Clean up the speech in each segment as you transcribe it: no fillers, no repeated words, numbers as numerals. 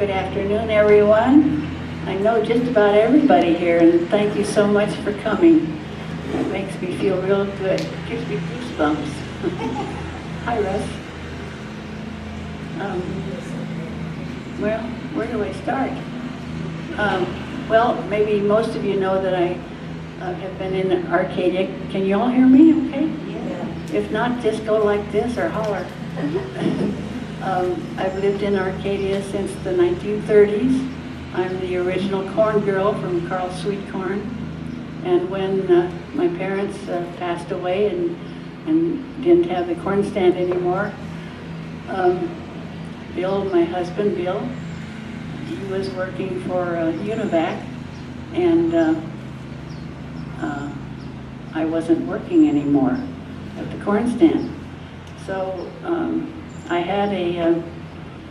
Good afternoon, everyone. I know just about everybody here, and thank you so much for coming. It makes me feel real good. Gives me goosebumps. Hi, Russ. Well, where do I start? Well, maybe most of you know that I have been in Arcadia. Can you all hear me okay? Yeah. If not, just go like this or holler. I've lived in Arcadia since the 1930s. I'm the original corn girl from Carl's Sweet Corn. And when my parents passed away and didn't have the corn stand anymore, Bill, my husband Bill, he was working for Univac, and I wasn't working anymore at the corn stand. So I had a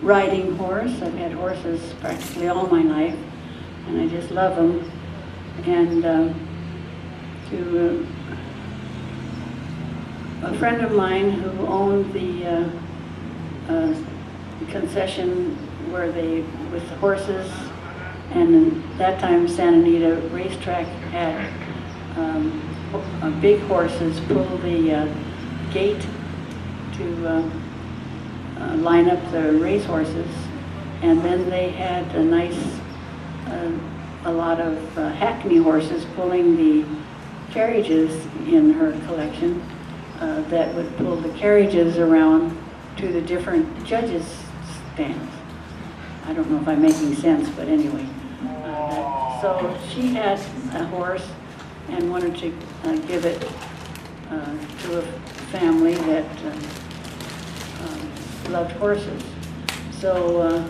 riding horse. I've had horses practically all my life, and I just love them. And to a friend of mine who owned the concession where they, with the horses, and at that time Santa Anita Racetrack had big horses pull the gate to line up the race horses, and then they had a nice, a lot of hackney horses pulling the carriages in her collection that would pull the carriages around to the different judges' stands. I don't know if I'm making sense, but anyway. So she had a horse and wanted to give it to a family that loved horses. So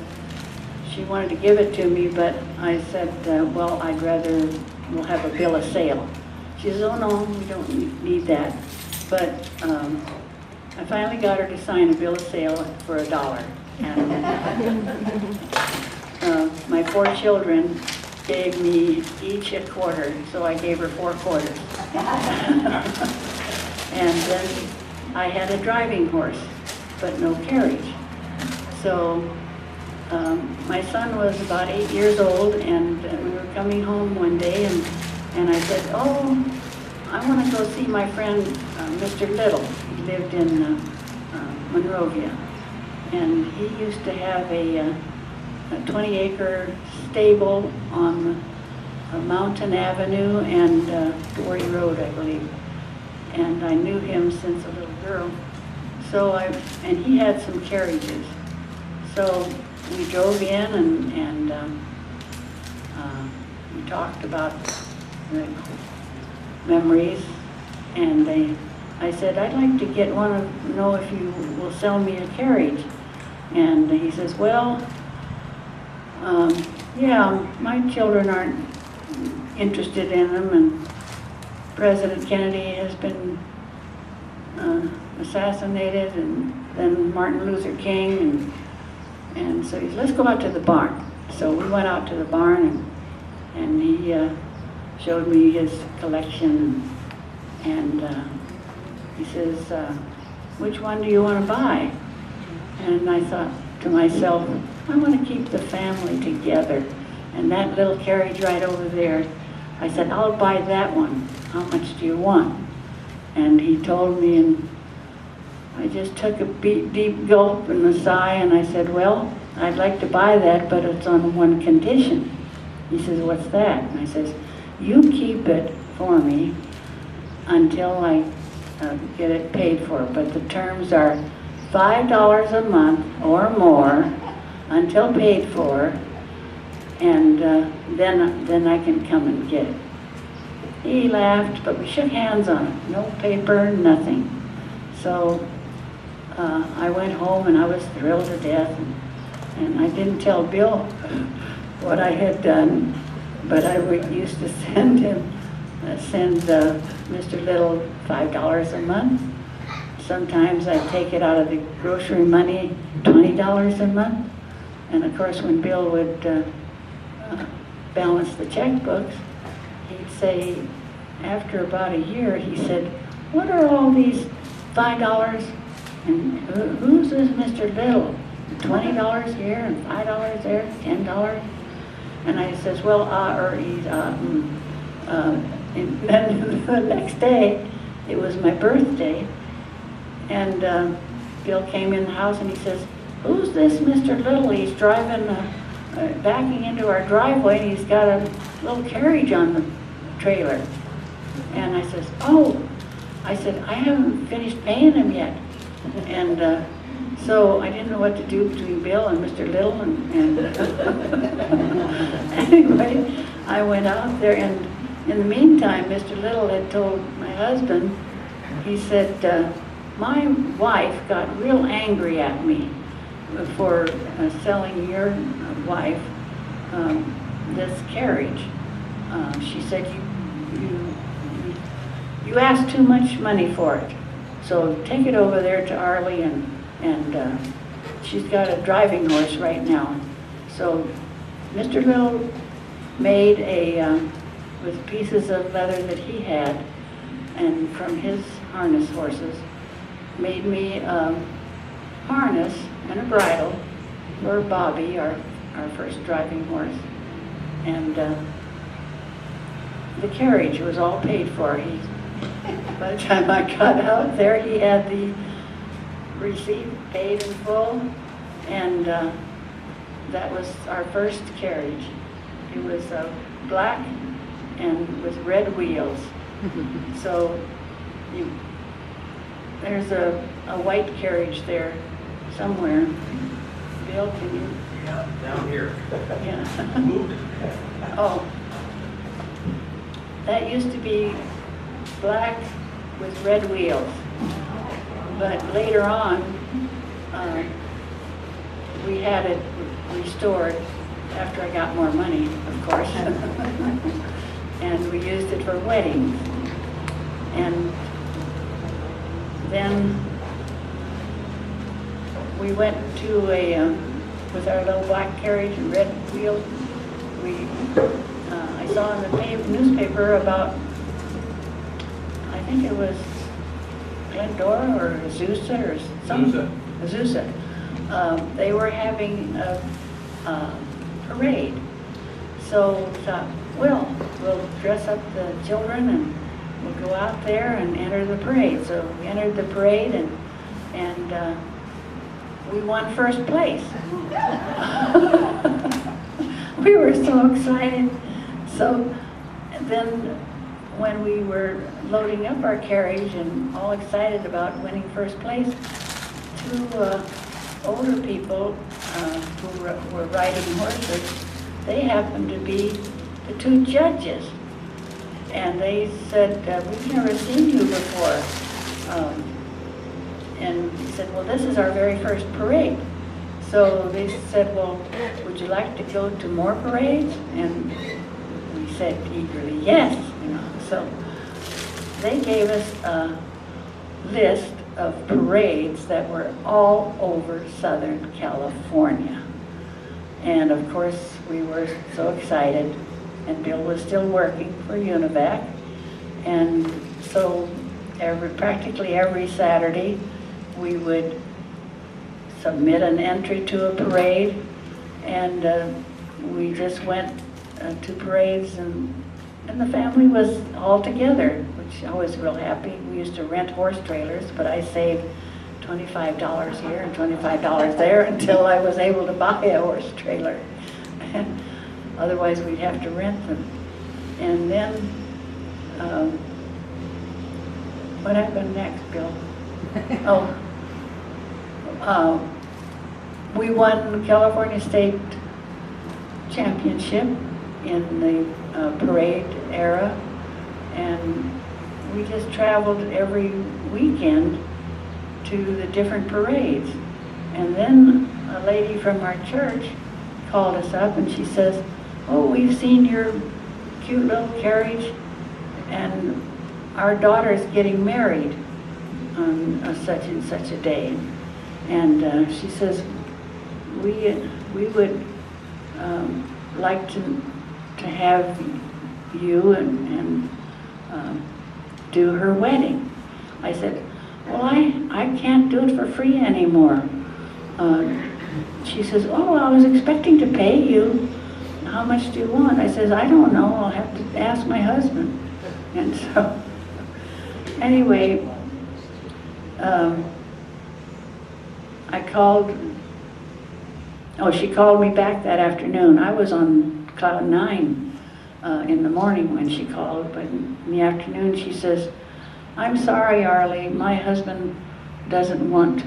she wanted to give it to me, but I said, well, I'd rather, we'll have a bill of sale. She says, oh no, we don't need that. But I finally got her to sign a bill of sale for $1. And my 4 children gave me each a quarter, so I gave her 4 quarters. And then I had a driving horse, but no carriage. So my son was about 8 years old, and we were coming home one day, and I said, oh, I want to go see my friend, Mr. Little. He lived in Monrovia, and he used to have a 20-acre stable on Mountain Avenue and Dory Road, I believe. And I knew him since a little girl. So and he had some carriages. So we drove in and we talked about the memories, and I said, I'd like to know if you will sell me a carriage. And he says, well, yeah, my children aren't interested in them, and President Kennedy has been assassinated, and then Martin Luther King, and so he said, let's go out to the barn. So we went out to the barn, and he showed me his collection, and he says, which one do you want to buy? And I thought to myself, I want to keep the family together. And that little carriage right over there, I said, I'll buy that one. How much do you want? And he told me, and I just took a deep gulp and a sigh, and I said, well, I'd like to buy that, but it's on one condition. He says, what's that? And I says, you keep it for me until I get it paid for. But the terms are $5 a month or more until paid for, and then I can come and get it. He laughed, but we shook hands on it. No paper, nothing. So I went home, and I was thrilled to death, and I didn't tell Bill what I had done, but I used to send Mr. Little $5 a month. Sometimes I'd take it out of the grocery money, $20 a month. And of course, when Bill would balance the checkbooks, he'd say, after about a year, he said, what are all these $5? And who's this Mr. Little? $20 here and $5 there, $10. And I says, well, and then the next day, it was my birthday, and Bill came in the house and he says, who's this Mr. Little? He's driving, backing into our driveway, and he's got a little carriage on the trailer. And I says, oh, I said, I haven't finished paying him yet. And so I didn't know what to do between Bill and Mr. Little, and anyway, I went out there, and in the meantime, Mr. Little had told my husband, he said, my wife got real angry at me for selling your wife this carriage. She said, you asked too much money for it. So take it over there to Arly, and she's got a driving horse right now. So Mr. Little made with pieces of leather that he had, and from his harness horses, made me a harness and a bridle for Bobby, our first driving horse. And the carriage was all paid for. By the time I got out there, he had the receipt paid in full, and that was our first carriage. It was black and with red wheels. So there's a white carriage there somewhere. Bill, can you? Yeah, down here. Yeah. Moved it. Oh. That used to be black with red wheels. But later on, we had it restored after I got more money, of course. And we used it for weddings. And then we went to with our little black carriage and red wheels, I saw in the newspaper about, I think it was Glendora or Azusa or something. Azusa. They were having a parade. So we thought, well, we'll dress up the children and we'll go out there and enter the parade. So we entered the parade, and we won first place. We were so excited. So then when we were loading up our carriage and all excited about winning first place, two older people who were riding horses, they happened to be the two judges. And they said, we've never seen you before. And he said, well, this is our very first parade. So they said, well, would you like to go to more parades? And we said eagerly, yes. So they gave us a list of parades that were all over Southern California. And of course, we were so excited, and Bill was still working for UNIVAC. And so practically every Saturday, we would submit an entry to a parade, and we just went to parades, and the family was all together, which I was real happy. We used to rent horse trailers, but I saved $25 here and $25 there until I was able to buy a horse trailer. Otherwise, we'd have to rent them. And then, what happened next, Bill? We won the California State Championship in the parade era, and we just traveled every weekend to the different parades. And then a lady from our church called us up, and she says, oh, we've seen your cute little carriage, and our daughter's getting married on such and such a day. And she says, we would like to have you and do her wedding. I said, well, I can't do it for free anymore. she says, oh, I was expecting to pay you. How much do you want? I says, I don't know. I'll have to ask my husband. And so, anyway, I called. Oh, she called me back that afternoon. I was on cloud 9 in the morning when she called, but in the afternoon she says, I'm sorry, Arly, my husband doesn't want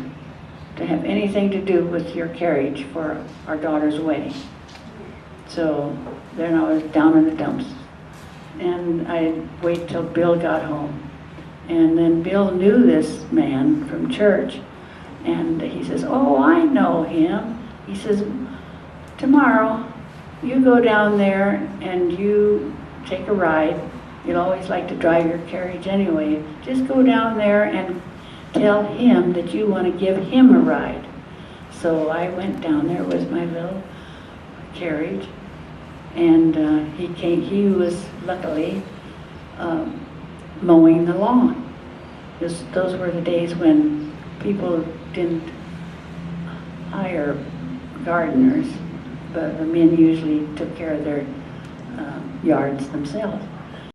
to have anything to do with your carriage for our daughter's wedding. So then I was down in the dumps. And I'd wait till Bill got home. And then Bill knew this man from church. And he says, oh, I know him. He says, tomorrow you go down there and you take a ride. You'll always like to drive your carriage anyway. Just go down there and tell him that you want to give him a ride. So I went down there with my little carriage. And he was luckily mowing the lawn. Those were the days when people didn't hire gardeners, but the men usually took care of their yards themselves.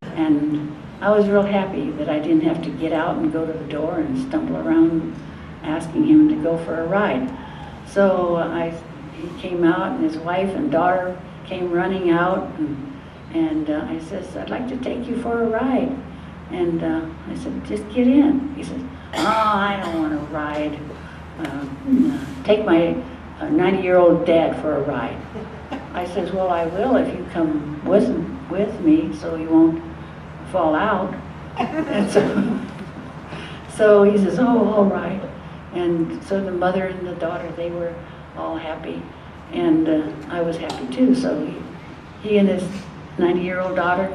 And I was real happy that I didn't have to get out and go to the door and stumble around asking him to go for a ride. So he came out, and his wife and daughter came running out, and I says, I'd like to take you for a ride. And I said, just get in. He says, oh, I don't want to ride. Take my 90-year-old dad for a ride. I says, well, I will if you come with me so you won't fall out. And so he says, oh, all right. And so the mother and the daughter, they were all happy. And I was happy too. So he and his 90-year-old father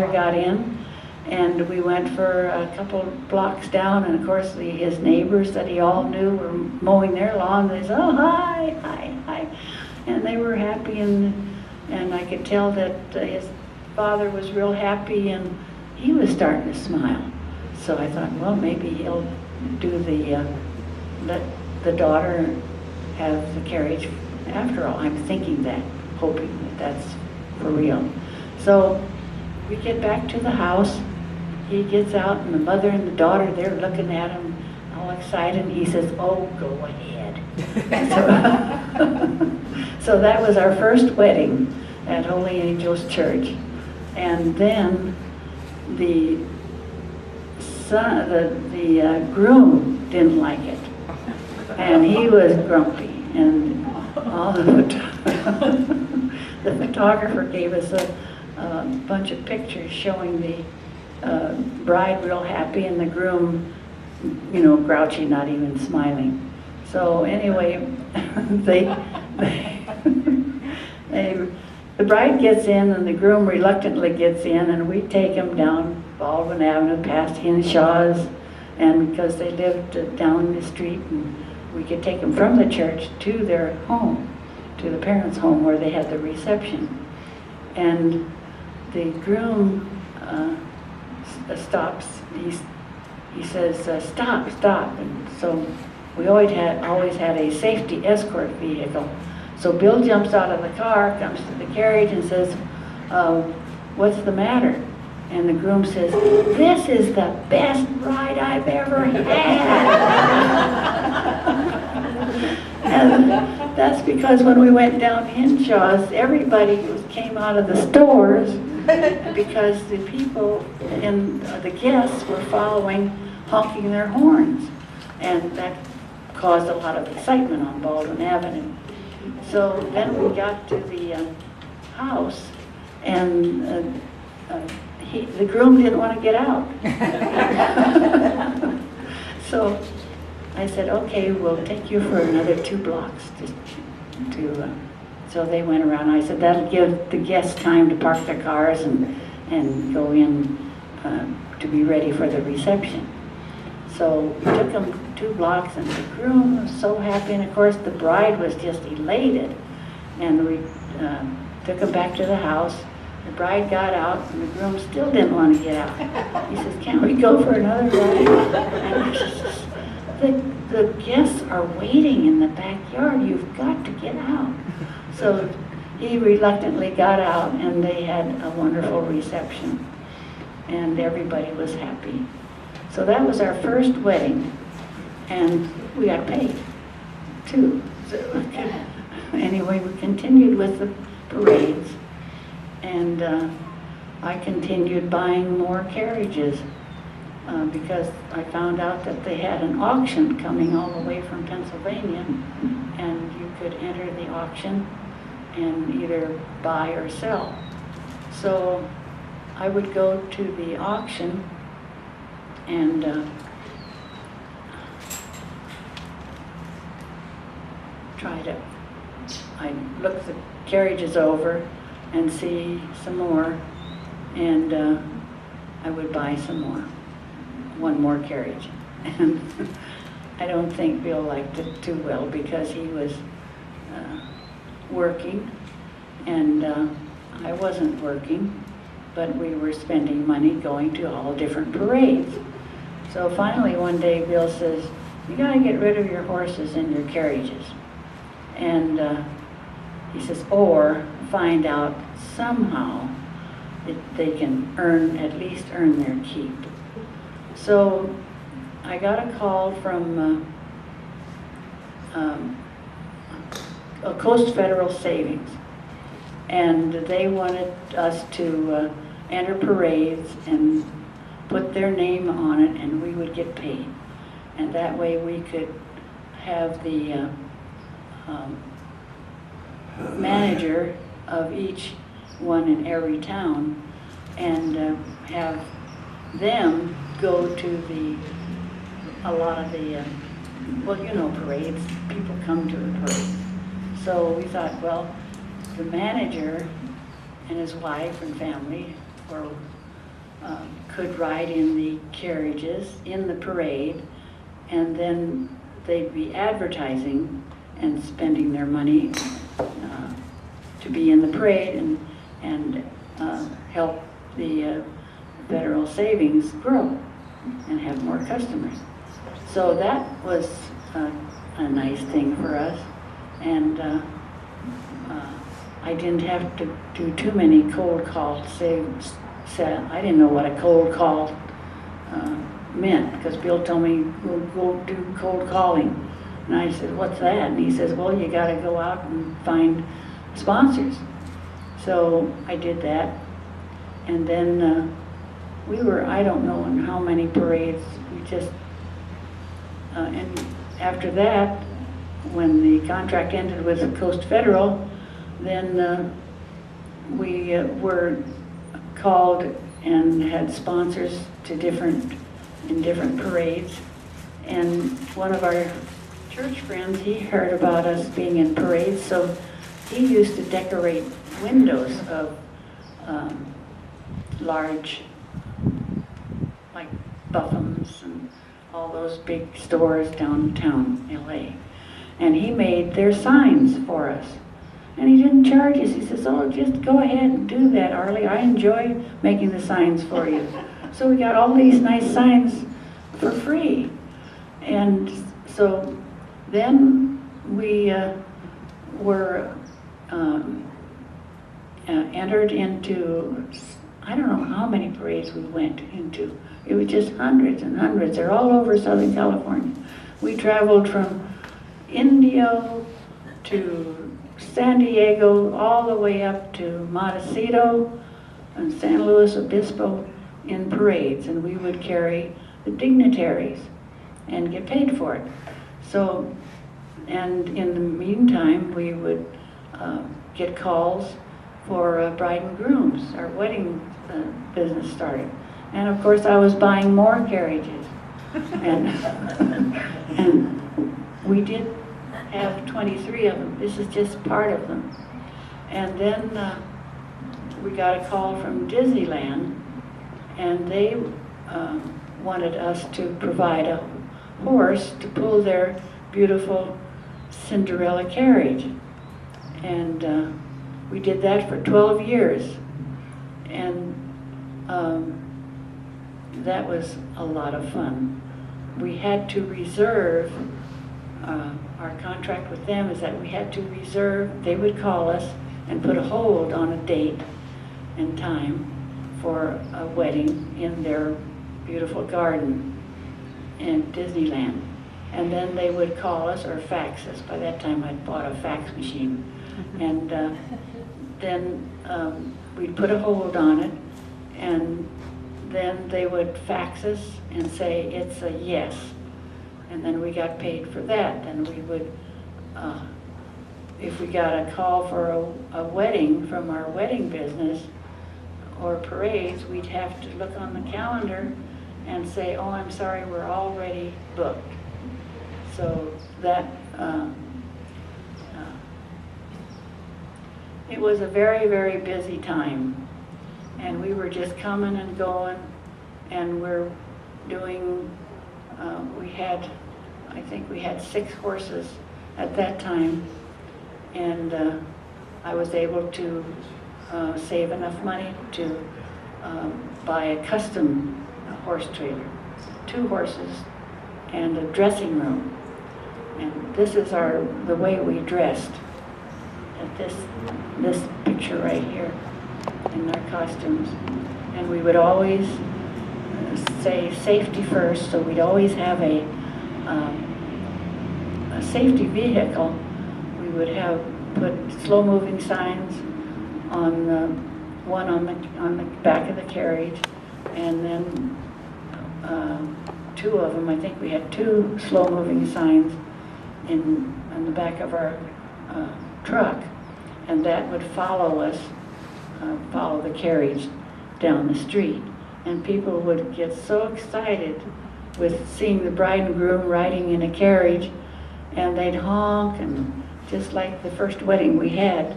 got in, and we went for a couple blocks down, and of course his neighbors that he all knew were mowing their lawn. They said, oh, hi, hi, hi. And they were happy, and I could tell that his father was real happy, and he was starting to smile. So I thought, well, maybe he'll do let the daughter have the carriage after all. I'm thinking that, hoping that that's for real. So we get back to the house. He gets out, and the mother and the daughter, they're looking at him all excited, and he says, oh, go ahead. So that was our first wedding at Holy Angels Church. And then the groom didn't like it, and he was grumpy, and all the photographer gave us a bunch of pictures showing the bride real happy and the groom, grouchy, not even smiling. So anyway, the bride gets in and the groom reluctantly gets in, and we take him down Baldwin Avenue past Henshaw's, and because they lived down the street, and we could take them from the church to their home, to the parents' home where they had the reception. And the groom stops. He says, stop, stop. And so we always had a safety escort vehicle. So Bill jumps out of the car, comes to the carriage, and says, what's the matter? And the groom says, this is the best ride I've ever had. And that's because when we went down Henshaw's, everybody came out of the stores because the people and the guests were following, honking their horns. And that caused a lot of excitement on Baldwin Avenue. So then we got to the house, and the groom didn't want to get out. So I said, okay, we'll take you for another 2 blocks. So they went around. I said, that'll give the guests time to park their cars and go in to be ready for the reception. So we took them 2 blocks, and the groom was so happy, and of course the bride was just elated. And we took them back to the house. The bride got out, and the groom still didn't want to get out. He says, can't we go for another ride? And the guests are waiting in the backyard. You've got to get out. So he reluctantly got out, and they had a wonderful reception. And everybody was happy. So that was our first wedding, and we got paid, too. So, anyway, we continued with the parades, and I continued buying more carriages because I found out that they had an auction coming all the way from Pennsylvania, and you could enter the auction and either buy or sell. So I would go to the auction and I'd look the carriages over and see some more, and I would buy some more, one more carriage. And I don't think Bill liked it too well because he was working, and I wasn't working, but we were spending money going to all different parades. So finally one day Bill says, you gotta get rid of your horses and your carriages. And he says, or find out somehow that they can at least earn their keep. So I got a call from a Coast Federal Savings, and they wanted us to enter parades and put their name on it, and we would get paid. And that way we could have the manager of each one in every town and have them go to a lot of the, well, you know, parades. People come to the parades. So we thought, well, the manager and his wife and family could ride in the carriages in the parade, and then they'd be advertising and spending their money to be in the parade and help the Federal Savings grow and have more customers. So that was a nice thing for us, and I didn't have to do too many cold calls. I didn't know what a cold call meant, because Bill told me, we'll go do cold calling. And I said, what's that? And he says, well, you got to go out and find sponsors. So I did that. And then we were, I don't know in how many parades, we just, and after that, when the contract ended with Coast Federal, then we were called and had sponsors to in different parades. And one of our church friends, he heard about us being in parades, so he used to decorate windows of large, like Buffum's and all those big stores downtown LA. And he made their signs for us. And he didn't charge us. He says, oh, just go ahead and do that, Arly. I enjoy making the signs for you. So we got all these nice signs for free. And so then we were entered into, I don't know how many parades we went into. It was just hundreds and hundreds. They're all over Southern California. We traveled from Indio to San Diego, all the way up to Montecito and San Luis Obispo in parades, and we would carry the dignitaries and get paid for it. So, and in the meantime, we would get calls for bride and grooms. Our wedding business started. And of course, I was buying more carriages. And, and we did have 23 of them. This is just part of them. And then we got a call from Disneyland, and they wanted us to provide a horse to pull their beautiful Cinderella carriage. And we did that for 12 years. And that was a lot of fun. We had to reserve our contract with them is that we had to reserve, they would call us and put a hold on a date and time for a wedding in their beautiful garden in Disneyland. And then they would call us or fax us. By that time I'd bought a fax machine. And then we'd put a hold on it, and then they would fax us and say it's a yes. And then we got paid for that. Then we would, if we got a call for a wedding from our wedding business or parades, we'd have to look on the calendar and say, oh, I'm sorry, we're already booked. So that, it was a very, very busy time. And we were just coming and going, and we're doing, I think we had 6 horses at that time. And I was able to save enough money to buy a custom horse trailer, 2 horses and a dressing room. And this is the way we dressed at this picture right here in our costumes. And we would always say safety first, so we'd always have a safety vehicle. We would put slow-moving signs on one on the back of the carriage, and then 2 of them. I think we had 2 slow-moving signs on the back of our truck, and that would follow us, follow the carriage down the street. And people would get so excited with seeing the bride and groom riding in a carriage, and they'd honk, and just like the first wedding we had,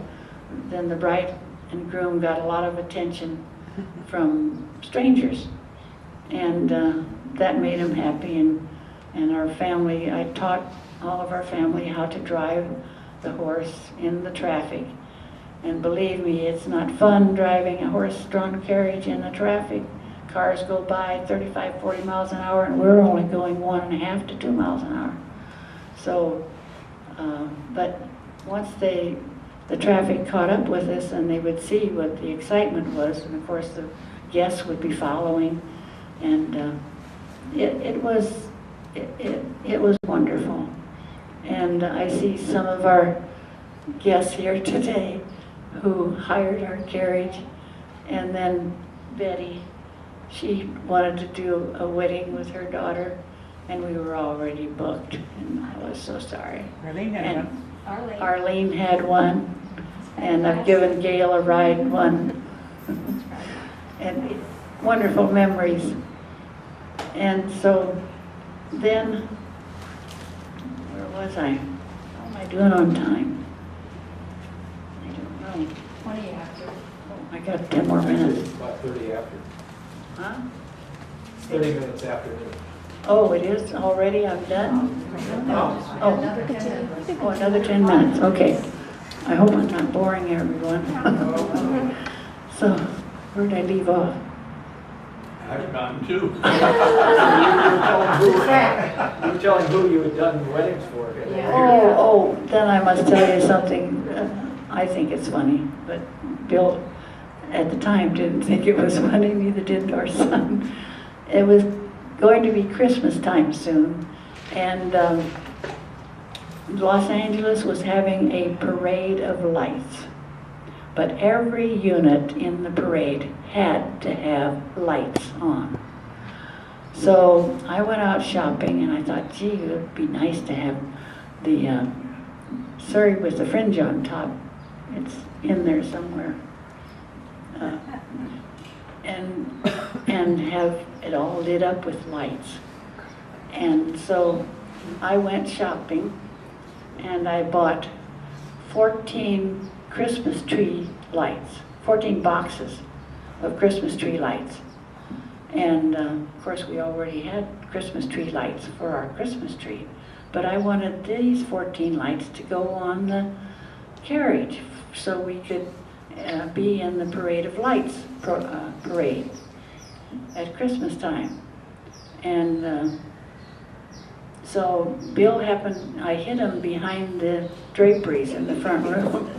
then the bride and groom got a lot of attention from strangers, and that made them happy. And our family, I taught all of our family how to drive the horse in the traffic. And believe me, it's not fun driving a horse-drawn carriage in the traffic. Cars go by 35, 40 miles an hour, and we're only going 1.5 to 2 miles an hour. So, but once the traffic caught up with us, and they would see what the excitement was, and of course the guests would be following, and it was wonderful. And I see some of our guests here today who hired our carriage, and then Betty, she wanted to do a wedding with her daughter, and we were already booked, and I was so sorry. Arlene had one. Arlene had one, and I've given Gail a ride one. And wonderful memories. And so then, where was I? How am I doing on time? I don't know. 20 after. Oh, I got 10 more minutes. About 30 after. Huh? 30 minutes after noon. Oh, it is already? I'm done? Oh. Another 10 minutes. Oh, another 10 minutes, okay. I hope I'm not boring everyone. So, where did I leave off? I've gotten 2. You You were telling who you had done weddings for. Yeah. Oh, then I must tell you something. I think it's funny, but Bill at the time didn't think it was funny, neither did our son. It was going to be Christmas time soon, and Los Angeles was having a parade of lights. But every unit in the parade had to have lights on. So I went out shopping, and I thought, gee, it would be nice to have the Surrey with the fringe on top. It's in there somewhere. And have it all lit up with lights. And so I went shopping, and I bought 14 Christmas tree lights, 14 boxes of Christmas tree lights. And of course we already had Christmas tree lights for our Christmas tree, but I wanted these 14 lights to go on the carriage so we could be in the Parade of Lights parade at Christmas time. And So Bill happened, I hit him behind the draperies in the front room.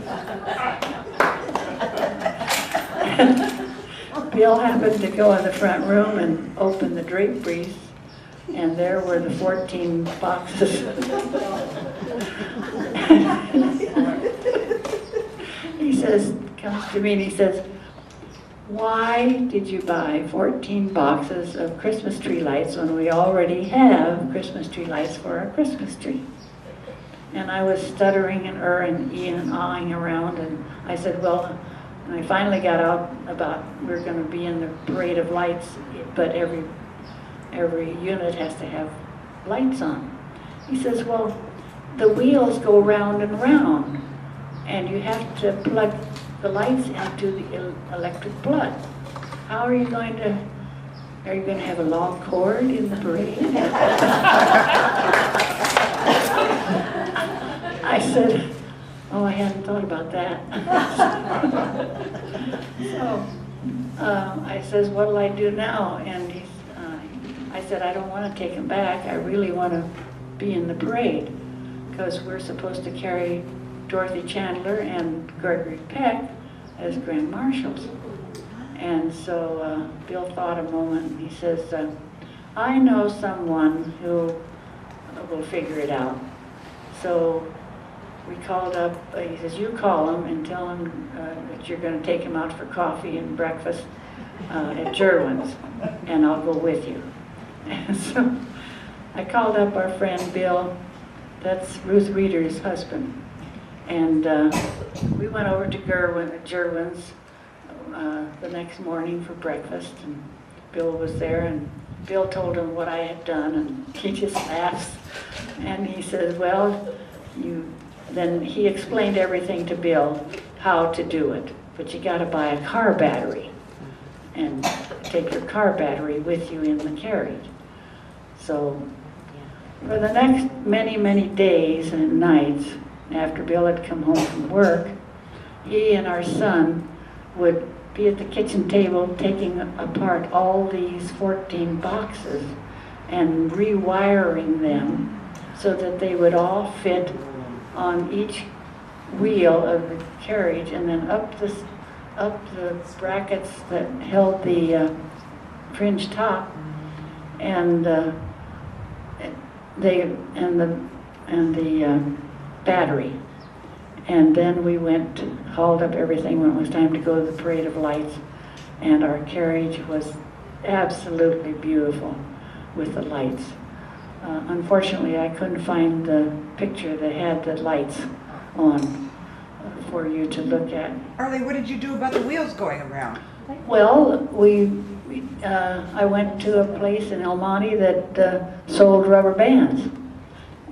Bill happened to go in the front room and open the draperies, and there were the 14 boxes. He says, comes to me and he says, "Why did you buy 14 boxes of Christmas tree lights when we already have Christmas tree lights for our Christmas tree?" And I was stuttering and and awing around, and I said, well, and I finally got out about we're going to be in the parade of lights, but every unit has to have lights on. He says, well, the wheels go round and round, and you have to plug the lights into the electric plug. How are you going to have a long cord in the parade? I said, oh, I hadn't thought about that. So I says, what'll I do now? And I said, I don't want to take him back. I really want to be in the parade, because we're supposed to carry Dorothy Chandler and Gregory Peck as Grand Marshals. And so Bill thought a moment, and he says, I know someone who will figure it out. So we called up, he says, you call him and tell him that you're going to take him out for coffee and breakfast at Jerwin's, and I'll go with you. And so I called up our friend Bill, that's Ruth Reeder's husband, and we went over to Jerwin's the next morning for breakfast, and Bill was there, and Bill told him what I had done, and he just laughs, and he says, well, then he explained everything to Bill, how to do it, but you got to buy a car battery and take your car battery with you in the carriage. So for the next many, many days and nights after Bill had come home from work, he and our son would be at the kitchen table taking apart all these 14 boxes and rewiring them so that they would all fit on each wheel of the carriage, and then up the brackets that held the fringe top, and the battery. And then we hauled up everything when it was time to go to the Parade of Lights, and our carriage was absolutely beautiful with the lights. Unfortunately, I couldn't find the picture that had the lights on for you to look at. Arly, what did you do about the wheels going around? Well, I went to a place in El Monte that sold rubber bands,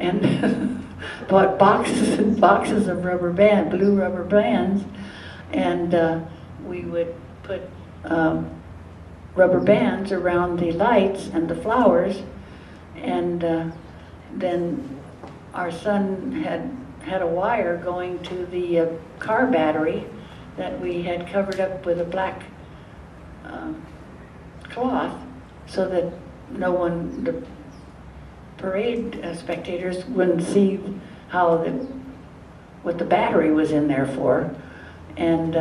and bought boxes and boxes of blue rubber bands, and we would put rubber bands around the lights and the flowers, and then our son had a wire going to the car battery that we had covered up with a black cloth so that the parade spectators wouldn't see what the battery was in there for. And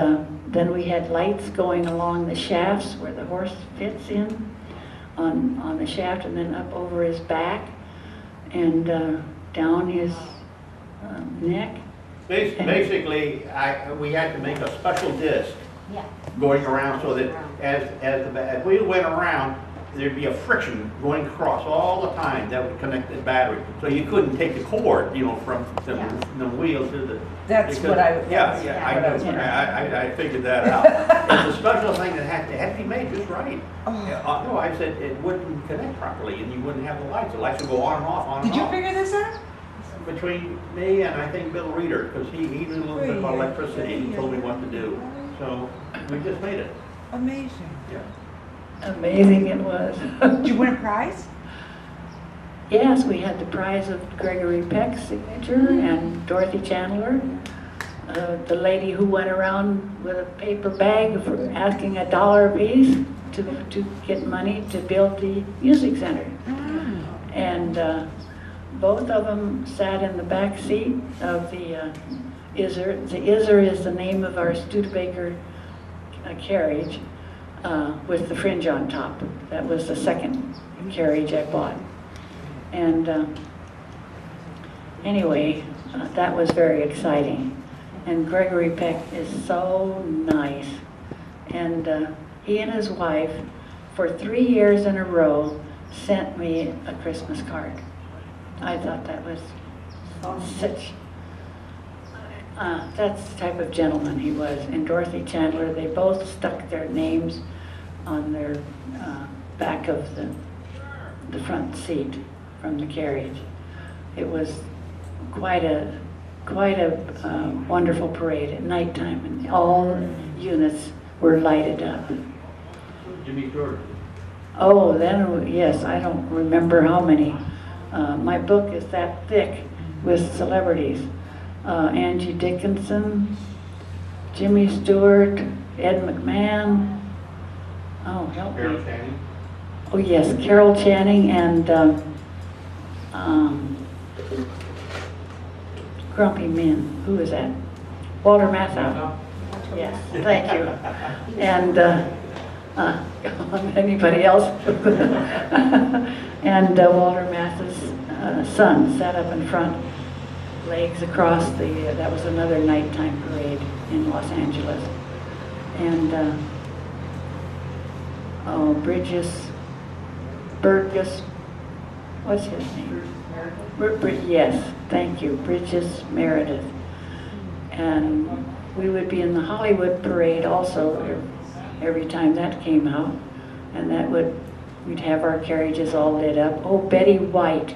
then we had lights going along the shafts where the horse fits in on the shaft, and then up over his back and down his neck. Basically, we had to make a special disc going around so that as we went around, there'd be a friction going across all the time that would connect the battery. So you couldn't take the cord, from the wheels to the... That's what I... I figured that out. It's a special thing that had to be made just right. Oh. No, I said it wouldn't connect properly, and you wouldn't have the lights. The lights would go on and off, on and off. Did you figure this out? Between me and I think Bill Reeder, because he knew a little bit about electricity and told me what to do. So we just made it. Amazing. Yeah. Amazing it was. Did you win a prize? Yes, we had the prize of Gregory Peck's signature and Dorothy Chandler. The lady who went around with a paper bag for asking $1 a piece to get money to build the music center. And both of them sat in the back seat of the Iser. The Iser is the name of our Studebaker carriage with the fringe on top. That was the second carriage I bought. And anyway, that was very exciting. And Gregory Peck is so nice. And he and his wife, for 3 years in a row, sent me a Christmas card. I thought that was such, that's the type of gentleman he was. And Dorothy Chandler, they both stuck their names on their back of the front seat from the carriage. It was quite a wonderful parade at nighttime, and all units were lighted up. Jimmy Stewart. Oh, then, yes, I don't remember how many. My book is that thick with celebrities. Angie Dickinson, Jimmy Stewart, Ed McMahon. Oh, help me. Carol Channing. Oh, yes, Carol Channing and Grumpy Men. Who is that? Walter Matthau. Yes, thank you. And anybody else? And Walter Matthau's son sat up in front, legs across that was another nighttime parade in Los Angeles. And Burgess, what's his name? Yes, thank you, Bridges Meredith. And we would be in the Hollywood parade also every time that came out. And we'd have our carriages all lit up. Oh, Betty White.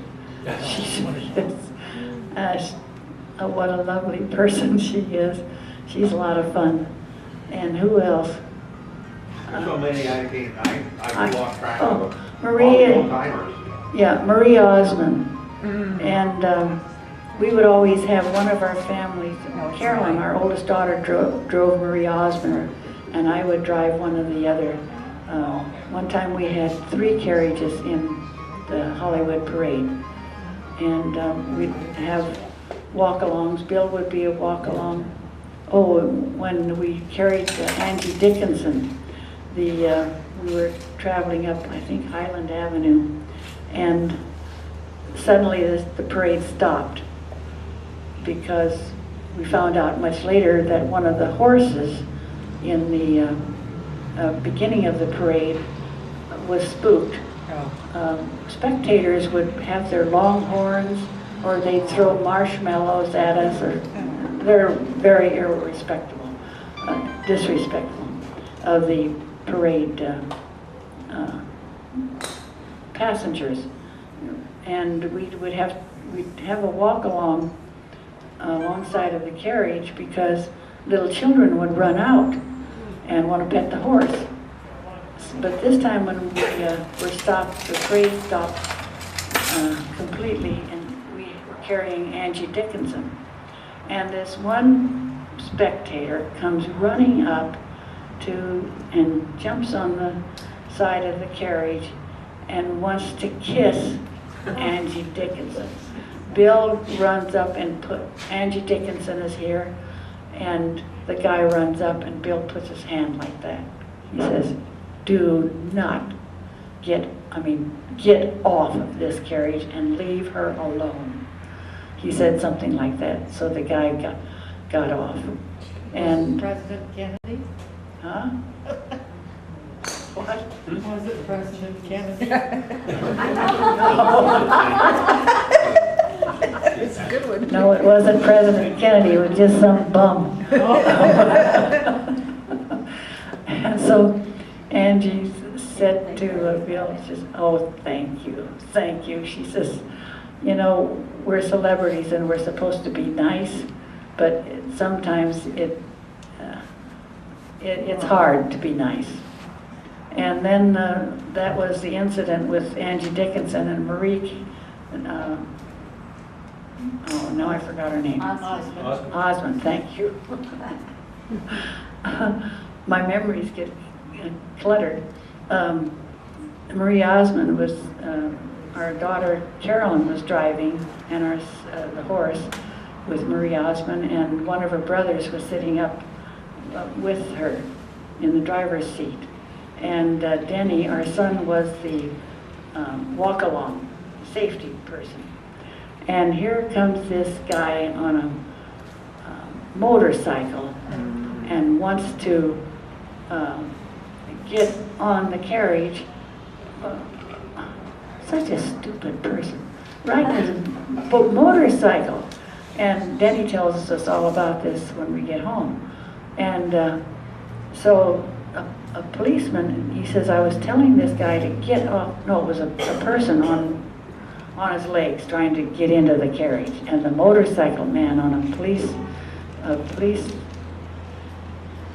What a lovely person she is. She's a lot of fun. And who else? There's so many I lost track of. Maria. Old-timers. Yeah, Marie Osmond. And we would always have one of our families, Carolyn, our oldest daughter, drove Marie Osmond, and I would drive one of the other. One time we had 3 carriages in the Hollywood parade, and we'd have walk-alongs. Bill would be a walk-along. Oh, when we carried Angie Dickinson, we were traveling up, I think, Highland Avenue, and suddenly the parade stopped because we found out much later that one of the horses in the beginning of the parade was spooked. Spectators would have their long horns, or they'd throw marshmallows at us, or they're very disrespectful of the parade passengers. And we'd have a walk along alongside of the carriage because little children would run out and want to pet the horse. But this time when we were stopped, the parade stopped completely, and we were carrying Angie Dickinson. And this one spectator comes running up and jumps on the side of the carriage and wants to kiss Angie Dickinson. Bill runs up and Angie Dickinson is here, and the guy runs up and Bill puts his hand like that. He says, "Do not get off of this carriage and leave her alone." He said something like that, so the guy got off. And President Kennedy? huh? What? Was it President Kennedy? It's a good one. No, it wasn't President Kennedy, it was just some bum. And so Angie said to Bill, she says, "Oh, thank you." She says, "You know, we're celebrities and we're supposed to be nice, but sometimes it's hard to be nice." And then that was the incident with Angie Dickinson and Marie. Oh, no, I forgot her name. Osmond, thank you. My memories get cluttered. Marie Osmond was our daughter Carolyn was driving, and the horse with Marie Osmond, and one of her brothers was sitting up with her in the driver's seat. And Denny, our son, was the walk-along safety person. And here comes this guy on a motorcycle and wants to get on the carriage. Such a stupid person, riding his motorcycle. And Denny tells us all about this when we get home. And so a policeman, he says, I was telling this guy to get off. No, it was a person on his legs trying to get into the carriage. And the motorcycle man on the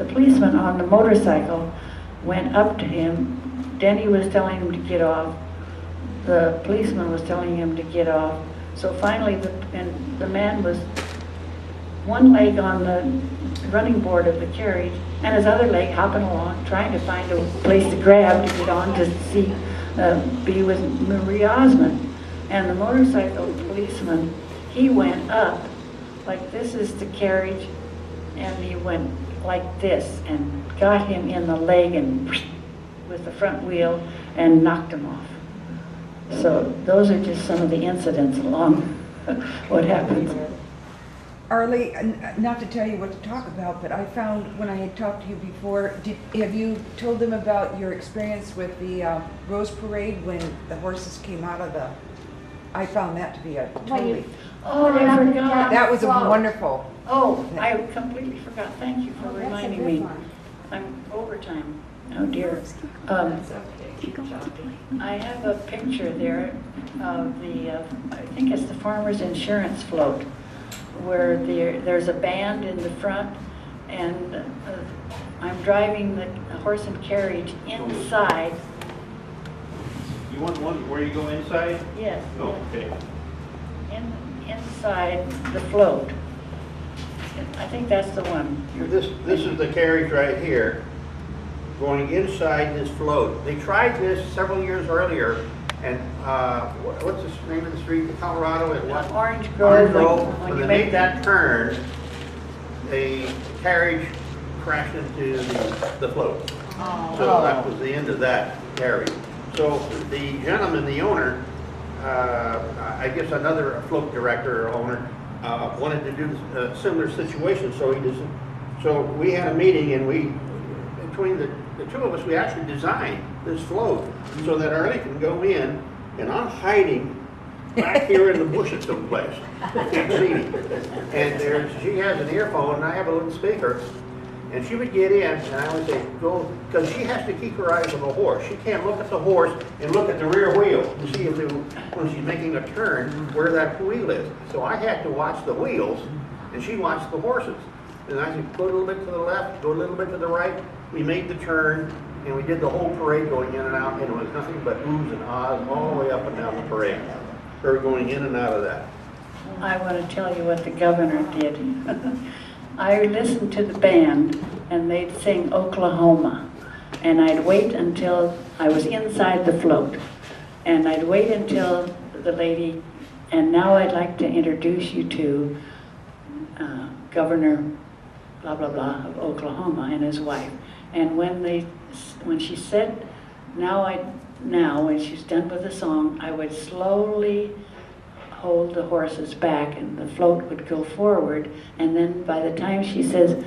policeman on the motorcycle went up to him. Denny was telling him to get off. The policeman was telling him to get off. So finally, the man was one leg on the running board of the carriage and his other leg hopping along, trying to find a place to grab to get on to be with Marie Osmond. And the motorcycle policeman, he went up, like this is the carriage, and he went like this and got him in the leg and with the front wheel and knocked him off. So those are just some of the incidents along what happens. Arly, not to tell you what to talk about, but I found when I had talked to you before, have you told them about your experience with the Rose Parade when the horses came out of the, I found that to be a totally, Oh, I forgot. that was a wonderful. Oh, I completely forgot. Thank you for reminding me. I'm overtime. Oh dear. I have a picture there of the, I think it's the Farmers Insurance float, where there's a band in the front, and I'm driving the horse and carriage inside. You want one where you go inside? Yes. Oh, okay. Inside the float. I think that's the one. This is the carriage right here, going inside this float. They tried this several years earlier, and what's the name of the street in Colorado? It was Orange Grove. When they made that turn, the carriage crashed into the float. Oh. So that was the end of that carriage. So the gentleman, the owner, I guess another float director or owner, wanted to do a similar situation. So so we had a meeting, and between the two of us, we actually designed this float so that Arly can go in, and I'm hiding back here in the bushes someplace. Can't see me. And she has an earphone, and I have a little speaker. And she would get in, and I would say, go, because she has to keep her eyes on the horse. She can't look at the horse and look at the rear wheel to see if when she's making a turn, where that wheel is. So I had to watch the wheels, and she watched the horses. And I said, go a little bit to the left, go a little bit to the right. We made the turn, and we did the whole parade going in and out, and it was nothing but oohs and ahs all the way up and down the parade. Her going in and out of that. I want to tell you what the governor did. I listened to the band, and they'd sing Oklahoma, and I'd wait until I was inside the float, and I'd wait until the lady, and now I'd like to introduce you to Governor blah blah blah of Oklahoma and his wife. And when she said, when she's done with the song, I would slowly hold the horses back, and the float would go forward, and then by the time she says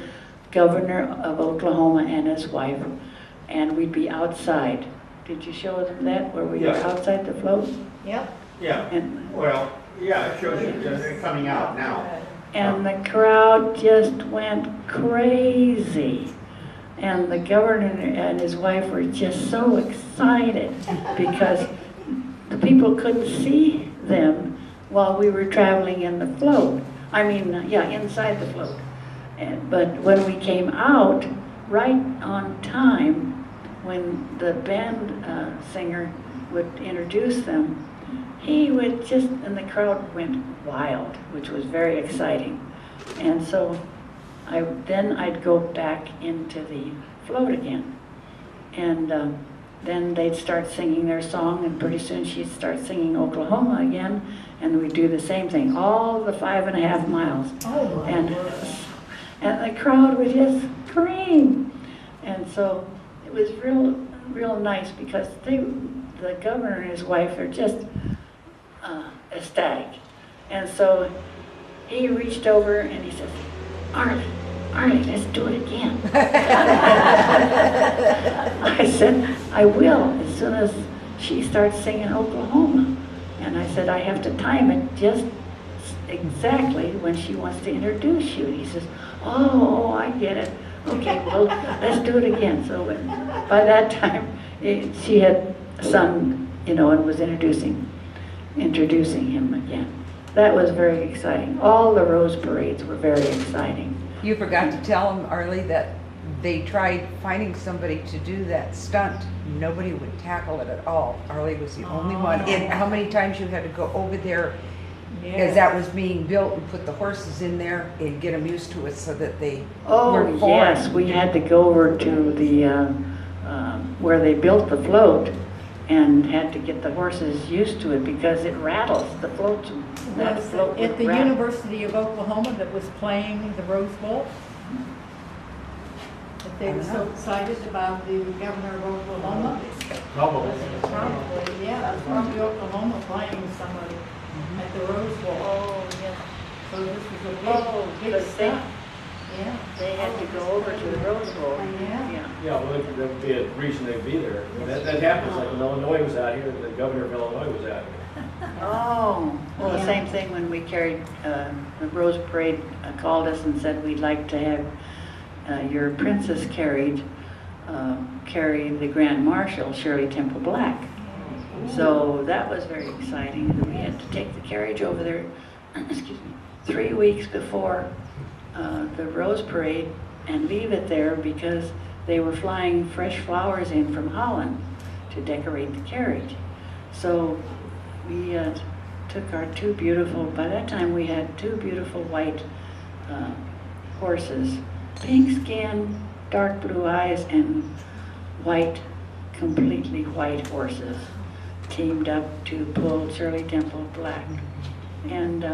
Governor of Oklahoma and his wife, and we'd be outside. Did you show them that, where we were outside the float? Yep. Yeah, And, well, yeah, it shows you they're coming out now. and the crowd just went crazy. And the governor and his wife were just so excited because the people couldn't see them while we were traveling in the float. I mean, inside the float. But when we came out, right on time, when the band singer would introduce them, he would and the crowd went wild, which was very exciting. And so then I'd go back into the float again. And then they'd start singing their song, and pretty soon she'd start singing Oklahoma again, and we'd do the same thing, all the 5.5 miles. Oh, my And, word. and the crowd would just scream. And so it was real nice because the governor and his wife are just ecstatic. And so he reached over and he says, Arly, let's do it again. I said, I will, as soon as she starts singing Oklahoma. And I said, I have to time it just exactly when she wants to introduce you. And he says, oh, I get it. Okay, well, let's do it again. So by that time, she had sung, and was introducing him again. That was very exciting. All the Rose Parades were very exciting. You forgot to tell them, Arly, that they tried finding somebody to do that stunt. Nobody would tackle it at all. Arly was the only one. And how many times you had to go over there as that was being built and put the horses in there and get them used to it so that they weren't Oh, foreign. yes, we had to go over to the, where they built the float and had to get the horses used to it because it rattles, the float. That Was float it would the rattle. University of Oklahoma that was playing the Rose Bowl? That they were so excited about the governor of Oklahoma? Probably. Probably, yeah, that's probably Oklahoma playing somebody at the Rose Bowl. Oh, yes. So this was a Oh, big because stuff. Yeah. They had to go over to the Rose Bowl. Yeah. Yeah, well, that would be a reason they'd be there. That happens, like when Illinois was out here, the governor of Illinois was out here. Oh, well, the Yeah. same thing when we carried, the Rose Parade called us and said, we'd like to have your princess carry the Grand Marshal, Shirley Temple Black. So that was very exciting. And we had to take the carriage over there, excuse me, 3 weeks before the Rose Parade and leave it there because they were flying fresh flowers in from Holland to decorate the carriage. So we took our by that time we had 2 beautiful white horses, pink skin, dark blue eyes, and white, completely white horses teamed up to pull Shirley Temple Black. And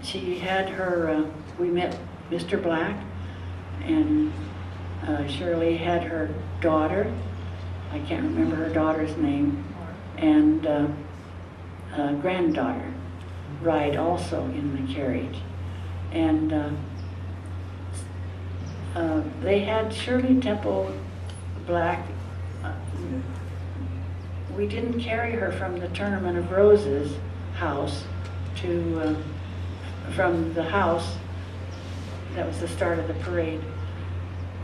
she had her, we met Mr. Black, and Shirley had her daughter, I can't remember her daughter's name, and granddaughter ride also in the carriage. And they had Shirley Temple Black. We didn't carry her from the Tournament of Roses house to, from the house, that was the start of the parade.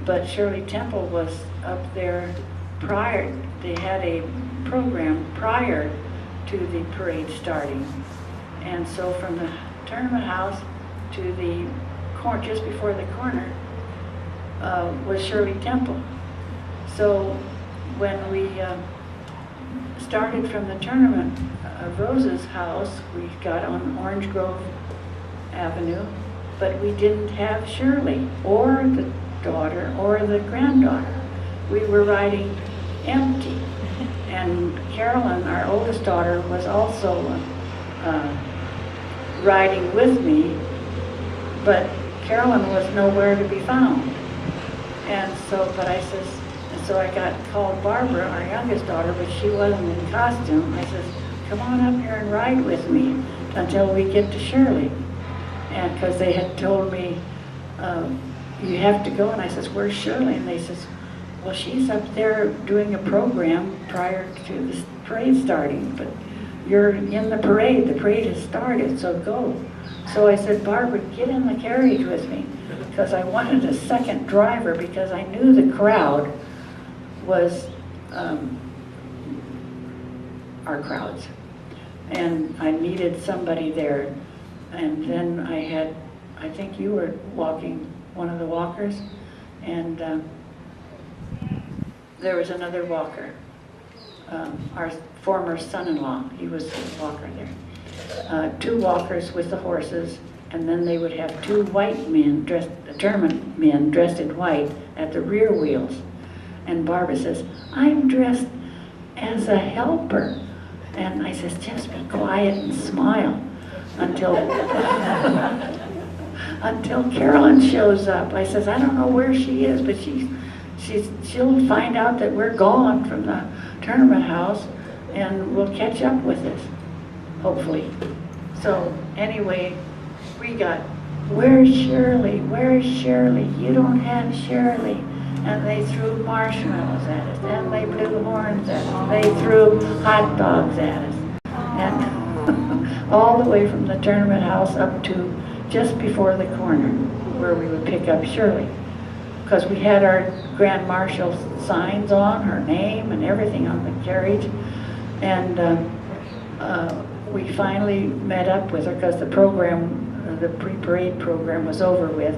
But Shirley Temple was up there prior, they had a program prior to the parade starting. And so from the tournament house to the corner, just before the corner, was Shirley Temple. So when we started from the Tournament of Roses house, we got on Orange Grove Avenue, but we didn't have Shirley or the daughter or the granddaughter. We were riding empty. And Carolyn, our oldest daughter, was also riding with me, but Carolyn was nowhere to be found. And so, so I got called Barbara, our youngest daughter, but she wasn't in costume. I says, come on up here and ride with me until we get to Shirley. And because they had told me, you have to go. And I says, where's Shirley? And they says, well, she's up there doing a program prior to the parade starting, but you're in the parade has started, so go. So I said, Barbara, get in the carriage with me, because I wanted a second driver, because I knew the crowd was our crowds, and I needed somebody there. And then I think you were walking, one of the walkers, and there was another walker, our former son-in-law, he was a walker there. 2 walkers with the horses, and then they would have 2 white men, tournament men dressed in white at the rear wheels. And Barbara says, I'm dressed as a helper. And I says, just be quiet and smile until until Carolyn shows up. I says, I don't know where she is, but she'll find out that we're gone from the tournament house, and we'll catch up with us, hopefully. So anyway, we got, where's Shirley? Where's Shirley? You don't have Shirley. And they threw marshmallows at us, and they blew horns at us, they threw hot dogs at us, and all the way from the tournament house up to just before the corner where we would pick up Shirley. Because we had our Grand Marshal signs on, her name and everything on the carriage, and we finally met up with her because the program, the pre-parade program was over with,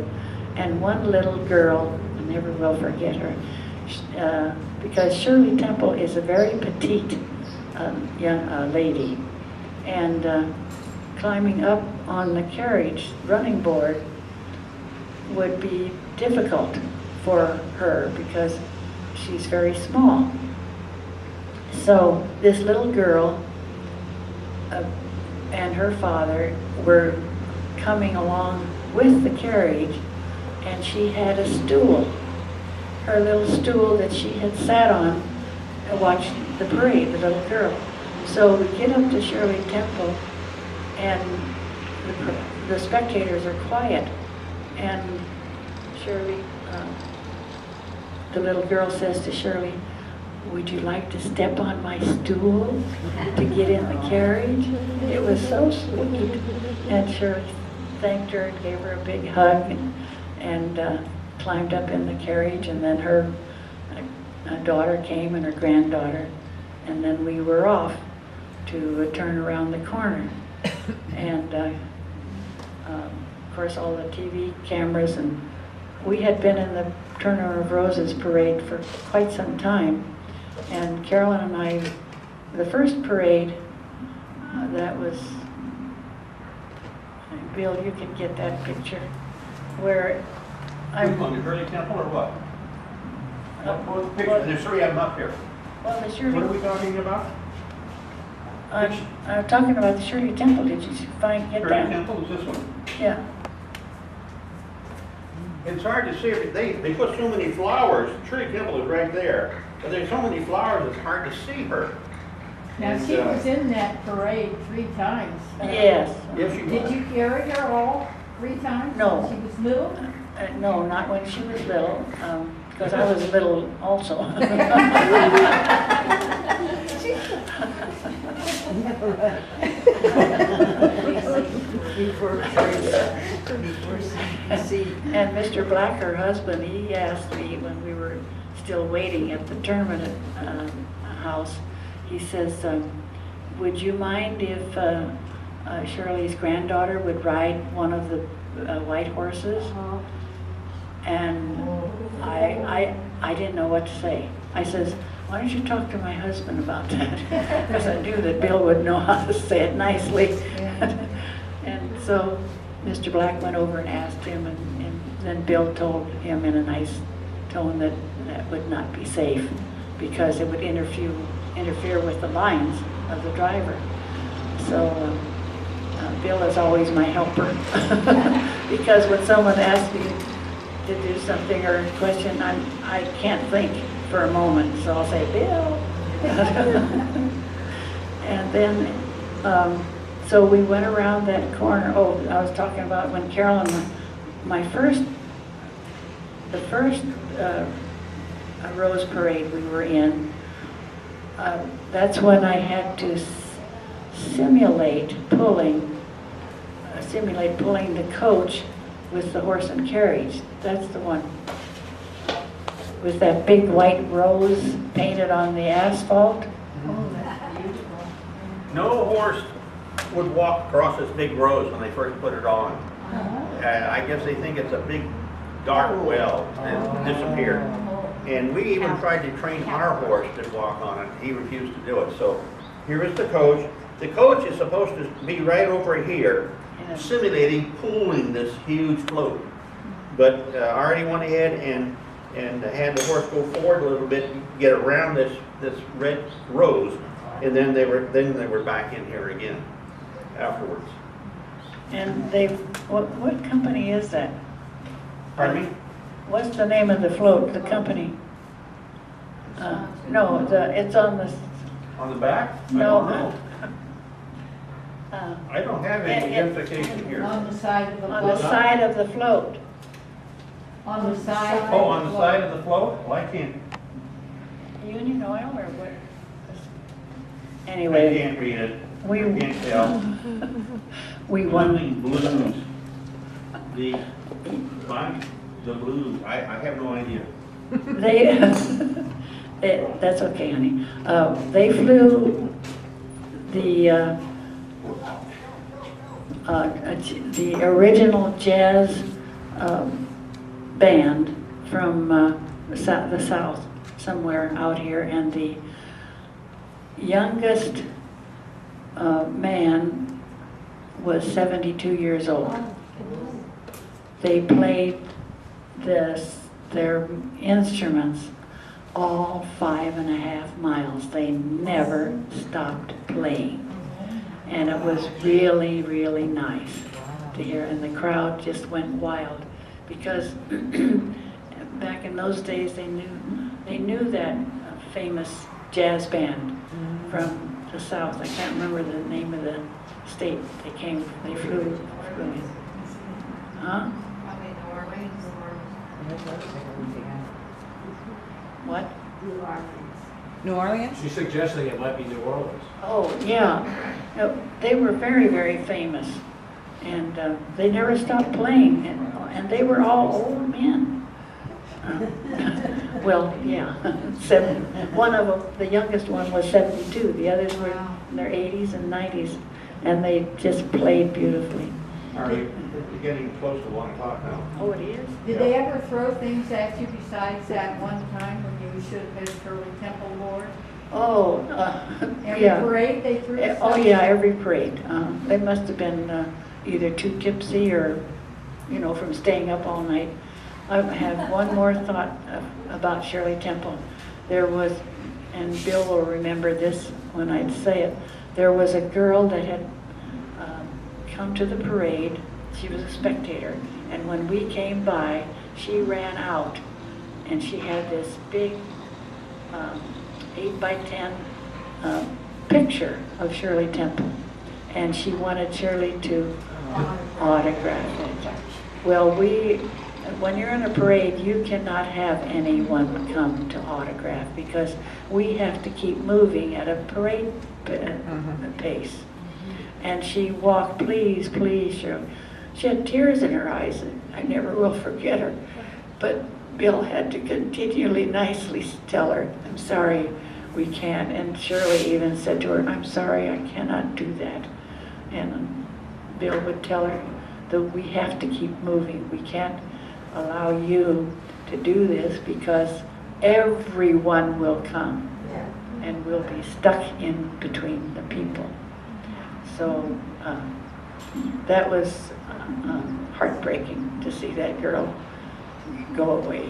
and one little girl, I never will forget her, because Shirley Temple is a very petite young lady, and climbing up on the carriage running board would be difficult for her because she's very small. So this little girl and her father were coming along with the carriage, and she had a stool, her little stool that she had sat on and watched the parade, the little girl. So we get up to Shirley Temple, and the spectators are quiet, and Shirley, the little girl says to Shirley, would you like to step on my stool to get in the carriage? It was so sweet. And Shirley thanked her and gave her a big hug, and climbed up in the carriage, and then her daughter came and her granddaughter, and then we were off to turn around the corner. And of course all the TV cameras, and we had been in the Turner of Roses parade for quite some time, and Carolyn and I, the first parade, that was, Bill, you can get that picture, where I'm On the Shirley Temple or what? well, There's three of them up here. the What are Shirley, we talking about? I'm talking about the Shirley Temple. Did you get Shirley that? Temple is this one. Yeah. It's hard to see if they put so many flowers. Shirley Temple is right there, but there's so many flowers it's hard to see her. Now, And, she was in that parade 3 times. Yes. Yes, she Did was. you carry her all 3 times? No. When she was little? No, not when she was little, because I was little also. And Mr. Black, her husband, he asked me when we were still waiting at the tournament house, he says, would you mind if Shirley's granddaughter would ride one of the white horses? And I didn't know what to say. I says, why don't you talk to my husband about that? Because I knew that Bill would know how to say it nicely. And so Mr. Black went over and asked him, and then Bill told him in a nice tone that that would not be safe because it would interfere with the lines of the driver. So Bill is always my helper because when someone asks me to do something or a question, I can't think for a moment, so I'll say, Bill. And then, so we went around that corner. Oh, I was talking about when Carolyn, the first Rose Parade we were in, that's when I had to simulate pulling the coach with the horse and carriage. That's the one with that big white rose painted on the asphalt. Oh, that's beautiful. No horse would walk across this big rose when they first put it on. I guess they think it's a big dark well and it disappeared. And we even tried to train our horse to walk on it. He refused to do it. So here is the coach. The coach is supposed to be right over here, simulating pulling this huge float. But Arly went ahead and and had the horse go forward a little bit, get around this red rose, and then they were back in here again afterwards. And what company is that? Pardon me? What's the name of the float, the company? No, it's on the, On the back? I no. don't know. I don't have any identification here. On the side of the On the float. side of the float. On the side. Oh, on the side of the float? Well, I can't Union Oil or what? I Anyway, can't read it. we, I can't tell. we won. Blues. The blues. I have no idea. They, that's okay, honey. They flew the original jazz band from the South, somewhere out here, and the youngest man was 72 years old. They played their instruments all 5.5 miles. They never stopped playing. And it was really, really nice to hear. And the crowd just went wild because back in those days they knew that famous jazz band from the South. I can't remember the name of the state they flew in. Huh? Probably New Orleans What? New Orleans? She's suggesting it might be New Orleans. Oh, yeah. No, they were very, very famous. And they never stopped playing. And they were all old men. Well, yeah. One of them, the youngest one, was 72. The others were in their 80s and 90s. And they just played beautifully. Arly, we're getting close to 1 o'clock now. Oh, it is? Did they ever throw things at you besides that one time when you should have been Shirley Temple Board? Oh, Every yeah. parade they threw Oh, stuff? yeah, every parade. They must have been either too tipsy or, from staying up all night. I have one more thought about Shirley Temple. There was, and Bill will remember this when I say it, there was a girl that had come to the parade. She was a spectator, and when we came by, she ran out, and she had this big 8x10 picture of Shirley Temple, and she wanted Shirley to autograph it. Well, when you're in a parade, you cannot have anyone come to autograph because we have to keep moving at a parade pace. And she walked, please, please, Shirley. She had tears in her eyes, and I never will forget her. But Bill had to continually nicely tell her, I'm sorry, we can't. And Shirley even said to her, I'm sorry, I cannot do that. And Bill would tell her that we have to keep moving. We can't allow you to do this because everyone will come and we'll be stuck in between the people. So that was heartbreaking to see that girl go away.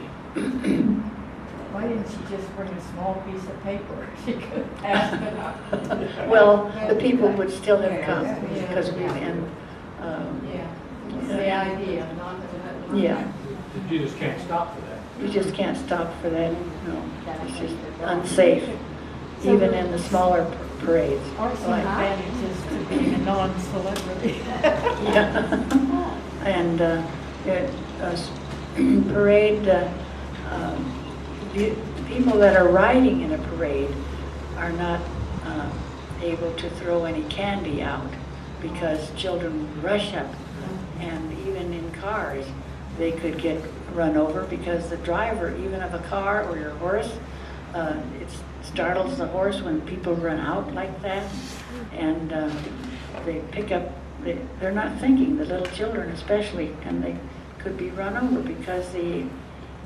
Why didn't she just bring a small piece of paper? She could have passed it up. Well, the people would still have come because we've been, It's the idea, not the... yeah. You just can't stop for that. You just can't stop for that, no. It's just unsafe, even in the smaller parades. Or some like that. advantages to being a non-celebrity. Yeah. And parade, the people that are riding in a parade are not able to throw any candy out because children rush up, and even in cars they could get run over because the driver, even of a car or your horse, it startles the horse when people run out like that, and they pick up, they're not thinking, the little children especially, and they could be run over because the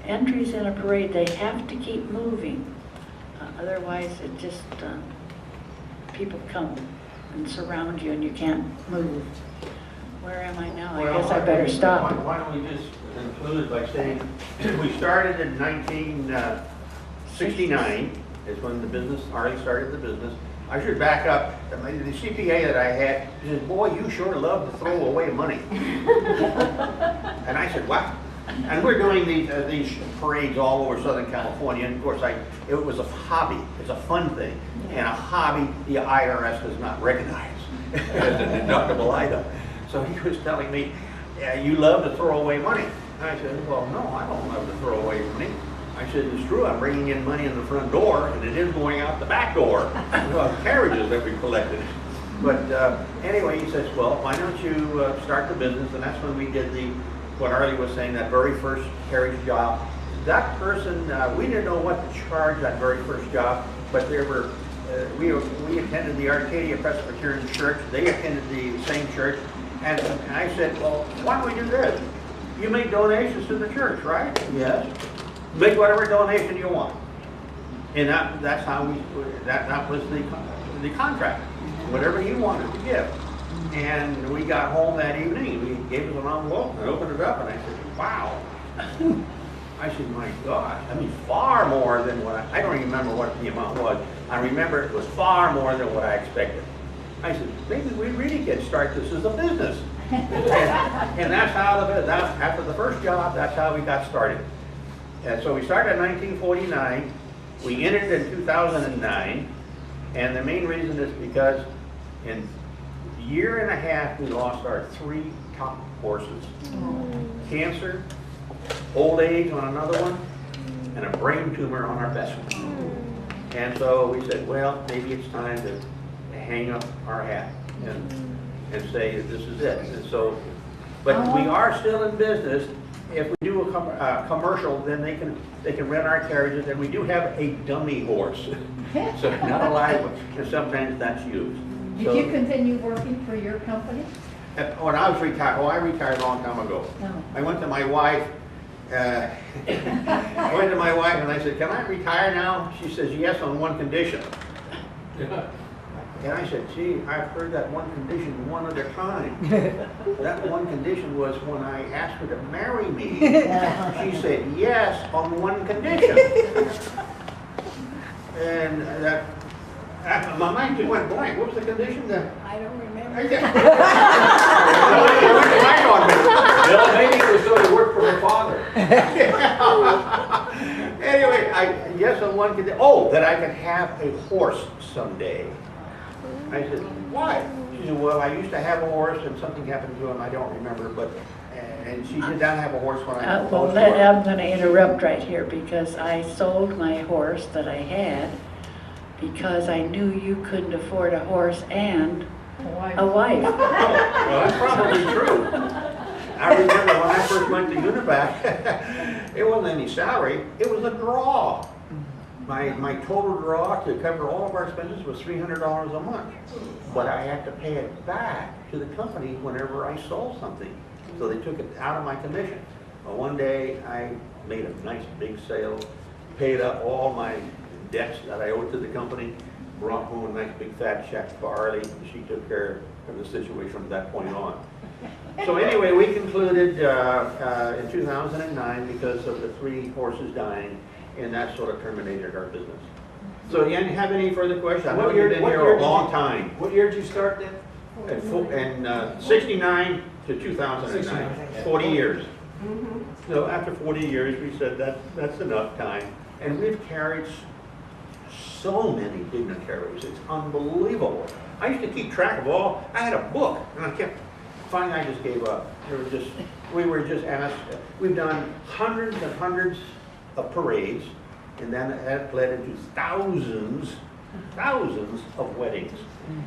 entries in a parade, they have to keep moving. Otherwise, it just, people come and surround you and you can't move. Where am I now? I guess I better stop. Why don't we just conclude by saying, we started in 1969, is when the business, Arly started the business. I should back up, the CPA that I had, he said, boy, you sure love to throw away money. And I said, what? And we're doing these parades all over Southern California, and of course it was a hobby, it's a fun thing. And a hobby the IRS does not recognize as a deductible item. So he was telling me, yeah, you love to throw away money. And I said, well, no, I don't love to throw away money. I said, it's true, I'm bringing in money in the front door, and it is going out the back door. Carriages that we collected. But anyway, he says, well, why don't you start the business? And that's when we did what Arly was saying, that very first carriage job. That person, we didn't know what to charge that very first job, but there were, we attended the Arcadia Presbyterian Church. They attended the same church. And I said, well, why don't we do this? You make donations to the church, right? Yes. Make whatever donation you want. And that's how that was the contract. Whatever you wanted to give. And we got home that evening, he gave us an envelope, and I opened it up, and I said, wow. I said, my gosh, I mean, far more than what I don't even remember what the amount was. I remember it was far more than what I expected. I said, maybe we really could start this as a business. And that's how after the first job, that's how we got started. And so we started in 1949, we entered in 2009, and the main reason is because in a year and a half, we lost our 3 top horses. Cancer, old age on another one, and a brain tumor on our best one. And so we said, well, maybe it's time to hang up our hat and say this is it. And so, but we are still in business. If we do a commercial, then they can rent our carriages, and we do have a dummy horse, so not a live one, and sometimes that's used. Did you continue working for your company? When I was retired, I retired a long time ago. No. I went to my wife. I went to my wife and I said, "Can I retire now?" She says, "Yes, on one condition." And I said, "Gee, I've heard that one condition one other time." That one condition was when I asked her to marry me. She said, "Yes, on one condition." And my mind just went blank. What was the condition then? I don't remember. Bill, maybe it was so to work for her father. Anyway, yes, on one condition. Oh, that I could have a horse someday. I said, why? She said, well, I used to have a horse and something happened to him, I don't remember, but, and she did not have a horse when I Well, I'm going to interrupt right here because I sold my horse that I had because I knew you couldn't afford a horse and a wife. Well, that's probably true. I remember when I first went to Univac, it wasn't any salary, it was a draw. My total draw to cover all of our expenses was $300 a month. But I had to pay it back to the company whenever I sold something. So they took it out of my commission. Well, one day I made a nice big sale, paid up all my debts that I owed to the company, brought home a nice big fat check for Arly, and she took care of the situation from that point on. So anyway, we concluded in 2009 because of the 3 horses dying, and that sort of terminated our business. So you have any further questions? I know you've been here a long time. What year did you start then? In 69 to 2009, 40 years. So after 40 years, we said that's enough time. And we've carried so many dignitaries, it's unbelievable. I used to keep track of all, I had a book, and I kept, finally I just gave up. We were just asked, we've done hundreds and hundreds of parades, and then that led into thousands of weddings.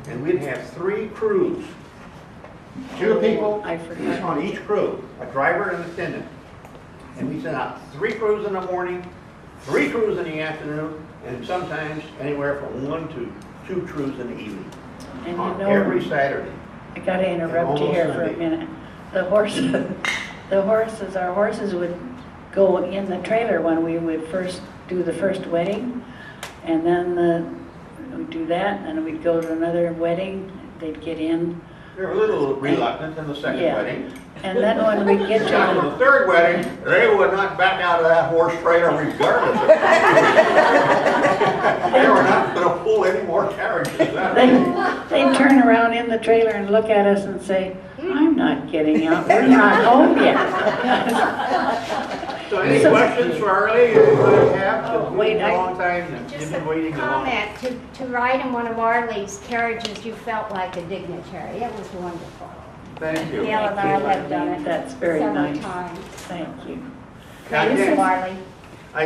And we'd have 3 crews, 2 people on each crew, a driver and attendant. And we sent out 3 crews in the morning, 3 crews in the afternoon, and sometimes anywhere from 1 to 2 crews in the evening. And on every Saturday. I got to interrupt you here for a minute. The horses, our horses would go in the trailer when we would first do the first wedding, and then we'd do that, and we'd go to another wedding. They'd get in. They were a little reluctant in the second wedding. And then when we get After to the third wedding, they would not back out of that horse trailer regardless. They were not going to pull any more carriages. they turn around in the trailer and look at us and say, I'm not getting out, we're not home yet. So any questions for Arly? Anybody have? 'Cause Wait, it's a long time. Just You've a been waiting a long time. comment, to ride in one of Arly's carriages, you felt like a dignitary. It was wonderful. Thank you. Gail and I have done it That's very several nice. times. Thank you. I Thank you, can't- Arly. I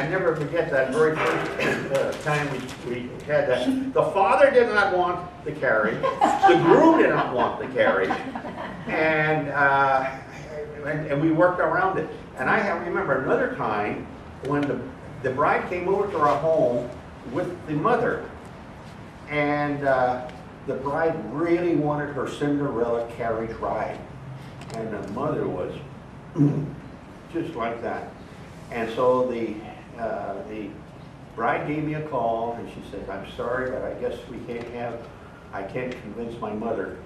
never forget that very first time we had that. The father did not want the carriage, the groom did not want the carriage, and we worked around it. And I remember another time when the bride came over to our home with the mother, and the bride really wanted her Cinderella carriage ride, and the mother was just like that. And so the bride gave me a call, and she said, I'm sorry, but I guess I can't convince my mother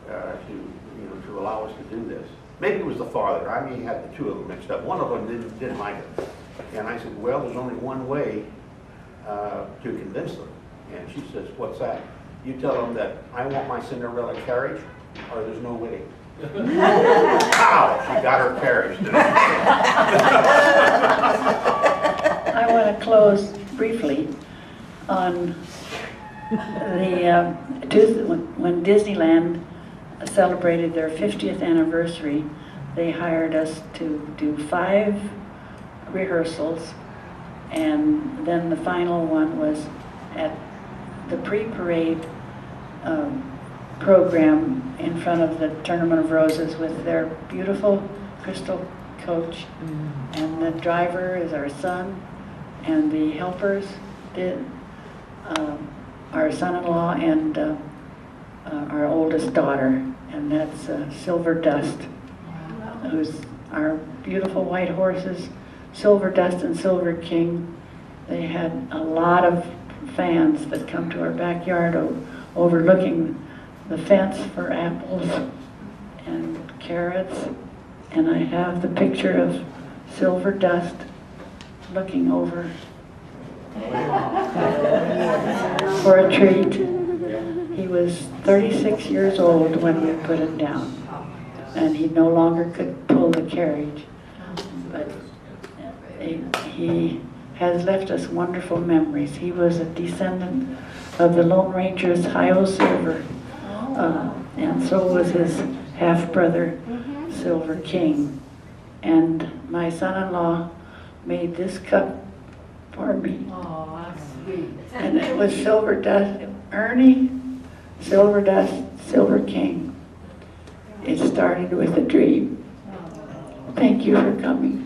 to allow us to do this. Maybe it was the father. I may have the two of them mixed up. One of them didn't like it. And I said, well, there's only one way to convince them. And she says, what's that? You tell them that I want my Cinderella carriage, or there's no way. How? She got her carriage. I want to close briefly on when Disneyland celebrated their 50th anniversary. They hired us to do 5 rehearsals, and then the final one was at the pre-parade program in front of the Tournament of Roses with their beautiful crystal coach, and the driver is our son, and the helpers our son-in-law and our oldest daughter, and that's Silver Dust, who's our beautiful white horses, Silver Dust and Silver King. They had a lot of fans that come to our backyard overlooking the fence for apples and carrots, and I have the picture of Silver Dust looking over for a treat. He was 36 years old when we put him down, and he no longer could pull the carriage, but he has left us wonderful memories. He was a descendant of the Lone Ranger's Hi-Yo Silver, and so was his half-brother, Silver King. And my son-in-law made this cup for me. Oh, that's sweet. And it was Silver Dust, Ernie, Silver Dust, Silver King. It started with a dream. Thank you for coming.